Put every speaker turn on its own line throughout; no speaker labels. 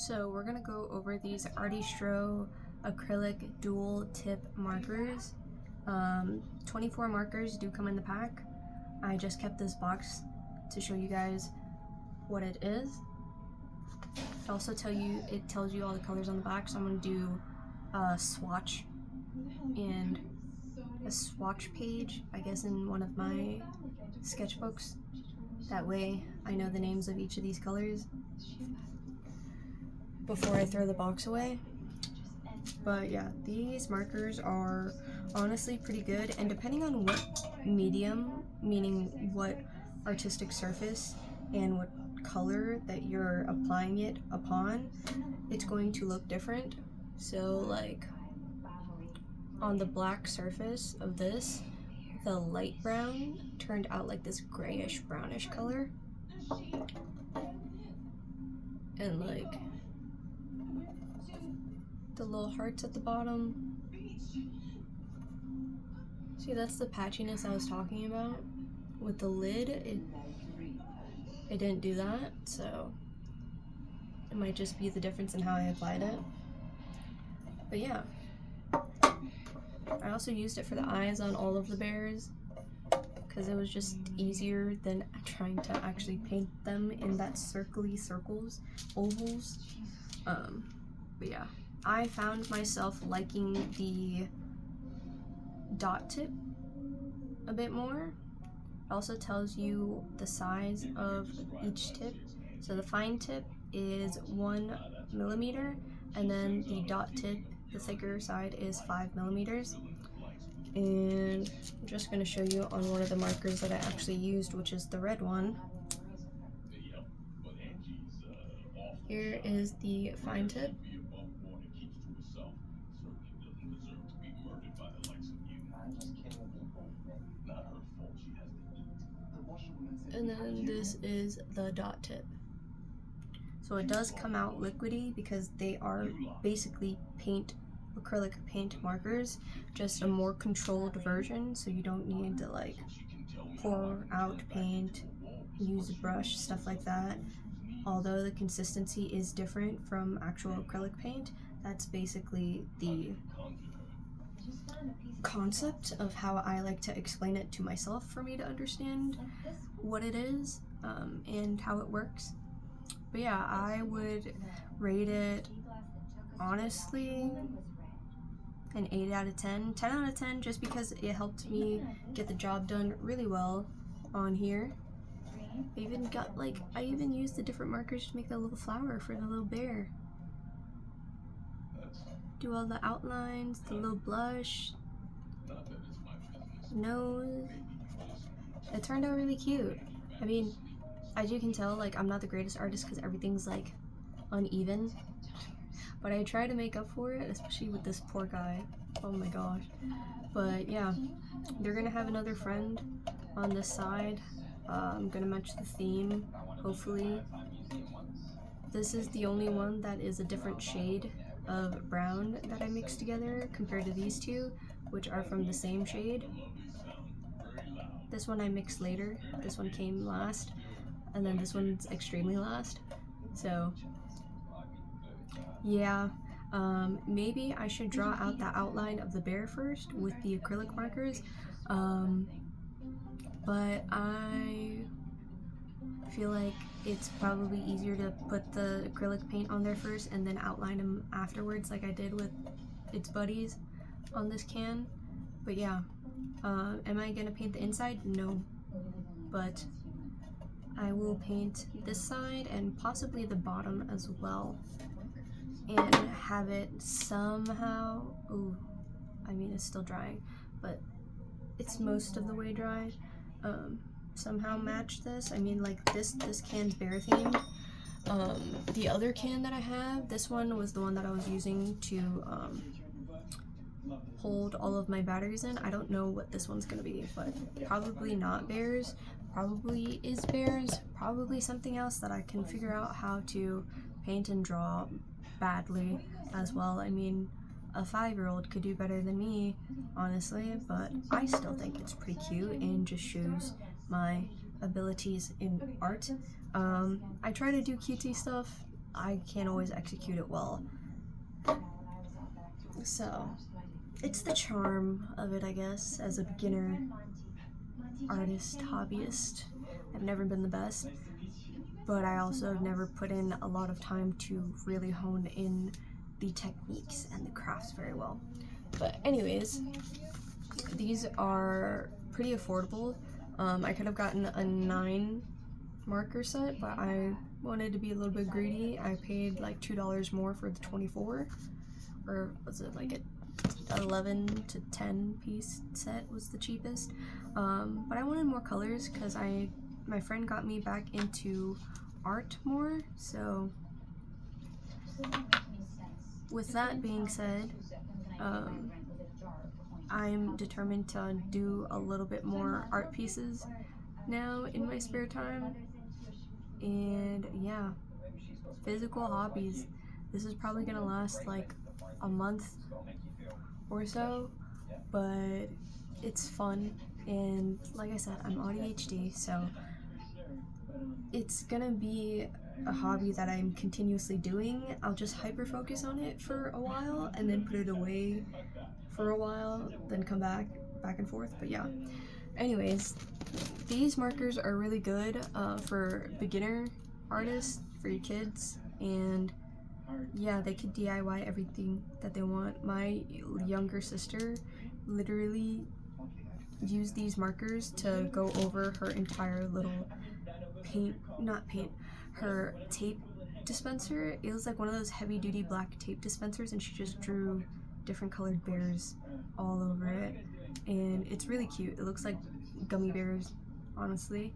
So we're gonna go over these ARTISTRO acrylic dual tip markers. 24 markers do come in the pack. I just kept this box to show you guys what it is. It tells you all the colors on the back, so I'm gonna do a swatch and a swatch page, I guess, in one of my sketchbooks. That way I know the names of each of these colors before I throw the box away. But yeah, these markers are honestly pretty good, and depending on what medium, meaning what artistic surface and what color that you're applying it upon, it's going to look different. So like on the black surface of this, the light brown turned out like this grayish brownish color, and like the little hearts at the bottom, see, that's the patchiness I was talking about. With the lid, it didn't do that, so it might just be the difference in how I applied it. But yeah, I also used it for the eyes on all of the bears because it was just easier than trying to actually paint them in that circly circles, ovals. But yeah, I found myself liking the dot tip a bit more. It also tells you the size of each tip. So the fine tip is 1 millimeter, and then the dot tip, the thicker side, is 5 millimeters. And I'm just going to show you on one of the markers that I actually used, which is the red one. Here is the fine tip. And then this is the dot tip. So it does come out liquidy because they are basically acrylic paint markers, just a more controlled version, so you don't need to like pour out paint, use a brush, stuff like that. Although the consistency is different from actual acrylic paint, that's basically the concept of how I like to explain it to myself for me to understand what it is and how it works. But yeah, I would rate it honestly an 8 out of 10. 10 out of 10 just because it helped me get the job done really well on here. I even used the different markers to make that little flower for the little bear. Do all the outlines, the little blush, nose. It turned out really cute. I mean, as you can tell, like, I'm not the greatest artist because everything's like uneven, but I try to make up for it, especially with this poor guy. Oh my gosh. But yeah, they're gonna have another friend on this side. I'm gonna match the theme, hopefully. This is the only one that is a different shade of brown that I mixed together compared to these two, which are from the same shade. This one I mixed later, this one came last, and then this one's extremely last. So yeah, maybe I should draw out the outline of the bear first with the acrylic markers, but I feel like it's probably easier to put the acrylic paint on there first and then outline them afterwards, like I did with its buddies on this can. But yeah, am I gonna paint the inside? No, but I will paint this side and possibly the bottom as well, and have it somehow, I mean, it's still drying, but it's most of the way dry, somehow match this. I mean, like, this can's bear themed. The other can that I have, this one was the one that I was using to hold all of my batteries in. I don't know what this one's gonna be, but probably not bears, probably is bears, probably something else that I can figure out how to paint and draw badly as well. I mean, a 5-year-old could do better than me, honestly, but I still think it's pretty cute and just shows my abilities in art. I try to do cutesy stuff. I can't always execute it well. So it's the charm of it, I guess, as a beginner artist, hobbyist. I've never been the best, but I also have never put in a lot of time to really hone in the techniques and the crafts very well. But anyways, these are pretty affordable. I could have gotten a 9 marker set, but I wanted to be a little bit greedy. I paid like $2 more for the 24, or was it like a 11 to 10 piece set was the cheapest. But I wanted more colors because my friend got me back into art more. So with that being said, I'm determined to do a little bit more art pieces now in my spare time. And yeah, physical hobbies. This is probably gonna last like a month or so, but it's fun. And like I said, I'm ADHD, so it's gonna be a hobby that I'm continuously doing. I'll just hyper focus on it for a while and then put it away for a while, then come back and forth. But yeah, anyways, these markers are really good for beginner artists, for your kids, and yeah, they could DIY everything that they want. My younger sister literally used these markers to go over her entire little her tape dispenser. It was like one of those heavy duty black tape dispensers, and she just drew different colored bears all over it, and it's really cute. It looks like gummy bears, honestly.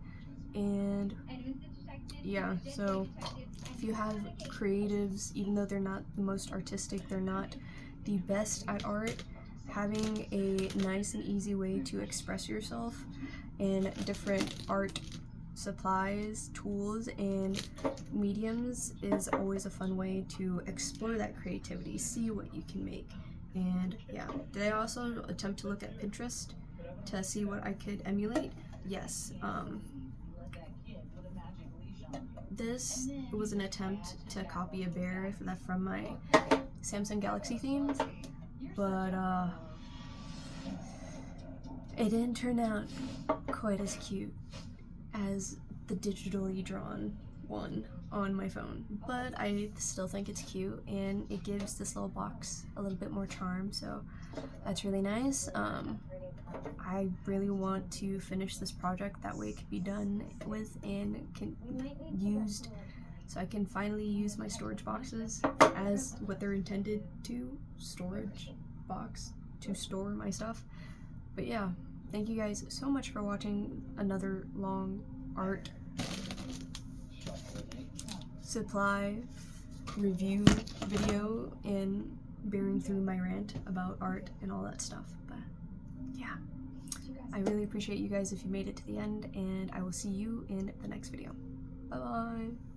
And yeah, so if you have creatives, even though they're not the most artistic, they're not the best at art, having a nice and easy way to express yourself in different art supplies, tools, and mediums is always a fun way to explore that creativity, see what you can make. And yeah, did I also attempt to look at Pinterest to see what I could emulate? Yes. This was an attempt to copy a bear from my Samsung Galaxy themes, but it didn't turn out quite as cute as the digitally drawn one on my phone, but I still think it's cute, and it gives this little box a little bit more charm, so that's really nice. I really want to finish this project, that way it can be done with and used, so I can finally use my storage boxes as what they're intended to, storage box to store my stuff. But yeah, thank you guys so much for watching another long art supply review video and bearing through my rant about art and all that stuff. But yeah, I really appreciate you guys if you made it to the end, and I will see you in the next video. Bye bye.